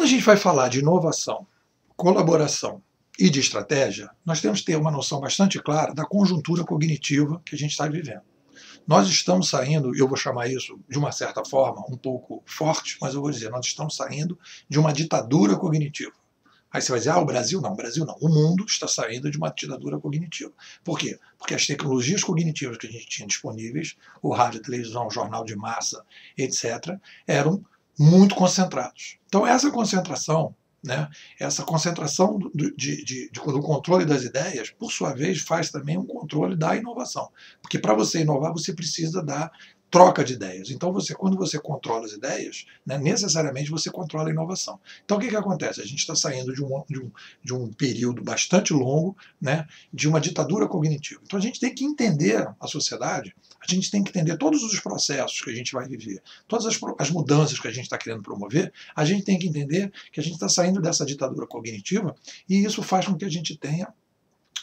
Quando a gente vai falar de inovação, colaboração e de estratégia, nós temos que ter uma noção bastante clara da conjuntura cognitiva que a gente está vivendo. Nós estamos saindo, eu vou chamar isso de uma certa forma um pouco forte, mas eu vou dizer, nós estamos saindo de uma ditadura cognitiva. Aí você vai dizer, o Brasil não, o mundo está saindo de uma ditadura cognitiva. Por quê? Porque as tecnologias cognitivas que a gente tinha disponíveis, o rádio, a televisão, o jornal de massa, etc., eram muito concentrados. Então essa concentração, né, essa concentração do controle das ideias, por sua vez, faz também um controle da inovação. Porque para você inovar, você precisa da troca de ideias. Então, quando você controla as ideias, né, necessariamente você controla a inovação. Então, o que acontece? A gente está saindo de um período bastante longo, né, de uma ditadura cognitiva. Então, a gente tem que entender a sociedade, a gente tem que entender todos os processos que a gente vai viver, todas as mudanças que a gente está querendo promover, a gente tem que entender que a gente está saindo dessa ditadura cognitiva e isso faz com que a gente tenha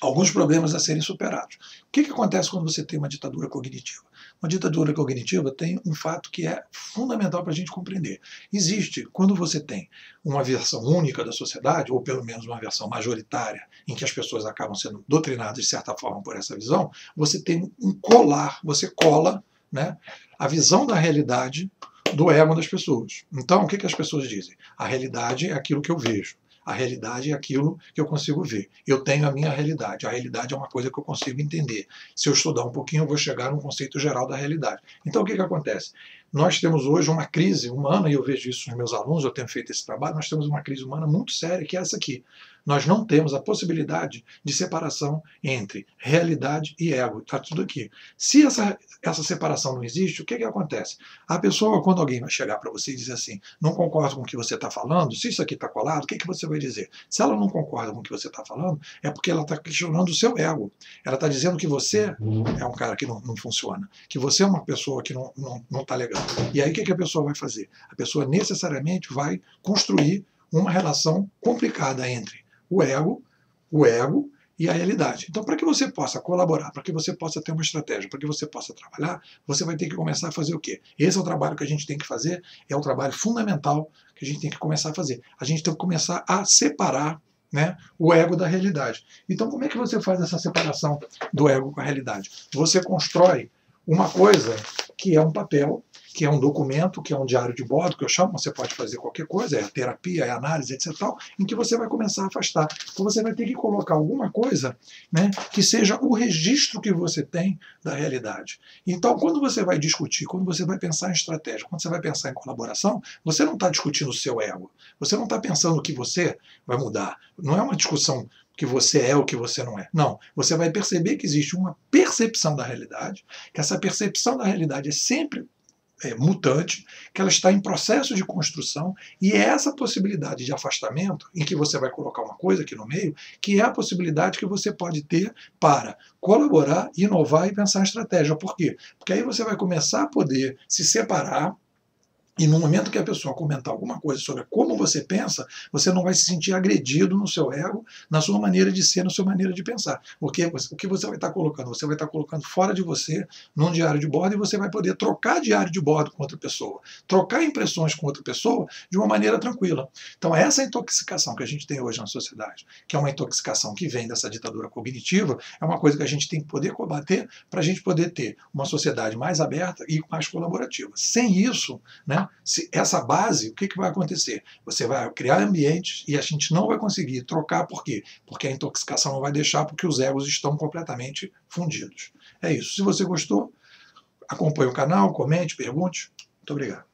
alguns problemas a serem superados. O que acontece quando você tem uma ditadura cognitiva? Uma ditadura cognitiva tem um fato que é fundamental para a gente compreender. Existe, quando você tem uma versão única da sociedade, ou pelo menos uma versão majoritária, em que as pessoas acabam sendo doutrinadas de certa forma por essa visão, você tem um colar, você cola, né, a visão da realidade do ego das pessoas. Então, o que as pessoas dizem? A realidade é aquilo que eu vejo. A realidade é aquilo que eu consigo ver. Eu tenho a minha realidade. A realidade é uma coisa que eu consigo entender. Se eu estudar um pouquinho, eu vou chegar num conceito geral da realidade. Então, o que acontece? Nós temos hoje uma crise humana, e eu vejo isso nos meus alunos, eu tenho feito esse trabalho, nós temos uma crise humana muito séria, que é essa aqui. Nós não temos a possibilidade de separação entre realidade e ego. Está tudo aqui. Se essa separação não existe, o que acontece? A pessoa, quando alguém vai chegar para você e dizer assim, não concordo com o que você está falando, se isso aqui está colado, o que você vai dizer? Se ela não concorda com o que você está falando, é porque ela está questionando o seu ego. Ela está dizendo que você é um cara que não funciona, que você é uma pessoa que não está legal. E aí o que a pessoa vai fazer? A pessoa necessariamente vai construir uma relação complicada entre o ego e a realidade. Então, para que você possa colaborar, para que você possa ter uma estratégia, para que você possa trabalhar, você vai ter que começar a fazer o quê? Esse é o trabalho que a gente tem que fazer, é o trabalho fundamental que a gente tem que começar a fazer. A gente tem que começar a separar, né, o ego da realidade. Então, como é que você faz essa separação do ego com a realidade? Você constrói uma coisa que é um papel, que é um documento, que é um diário de bordo, que eu chamo, você pode fazer qualquer coisa, é a terapia, é a análise, etc. Em que você vai começar a afastar. Então você vai ter que colocar alguma coisa, né, que seja o registro que você tem da realidade. Então, quando você vai discutir, quando você vai pensar em estratégia, quando você vai pensar em colaboração, você não está discutindo o seu ego. Você não está pensando que você vai mudar. Não é uma discussão que você é ou que você não é. Não. Você vai perceber que existe uma percepção da realidade, que essa percepção da realidade é sempre mutante, que ela está em processo de construção, e é essa possibilidade de afastamento, em que você vai colocar uma coisa aqui no meio, que é a possibilidade que você pode ter para colaborar, inovar e pensar em estratégia. Por quê? Porque aí você vai começar a poder se separar. E no momento que a pessoa comentar alguma coisa sobre como você pensa, você não vai se sentir agredido no seu ego, na sua maneira de ser, na sua maneira de pensar. Porque o que você vai estar colocando? Você vai estar colocando fora de você, num diário de bordo, e você vai poder trocar diário de bordo com outra pessoa, trocar impressões com outra pessoa de uma maneira tranquila. Então essa intoxicação que a gente tem hoje na sociedade, que é uma intoxicação que vem dessa ditadura cognitiva, é uma coisa que a gente tem que poder combater para a gente poder ter uma sociedade mais aberta e mais colaborativa. Sem isso, né, essa base, o que vai acontecer? Você vai criar ambientes e a gente não vai conseguir trocar. Por quê? Porque a intoxicação não vai deixar, porque os egos estão completamente fundidos. É isso. Se você gostou, acompanhe o canal, comente, pergunte. Muito obrigado.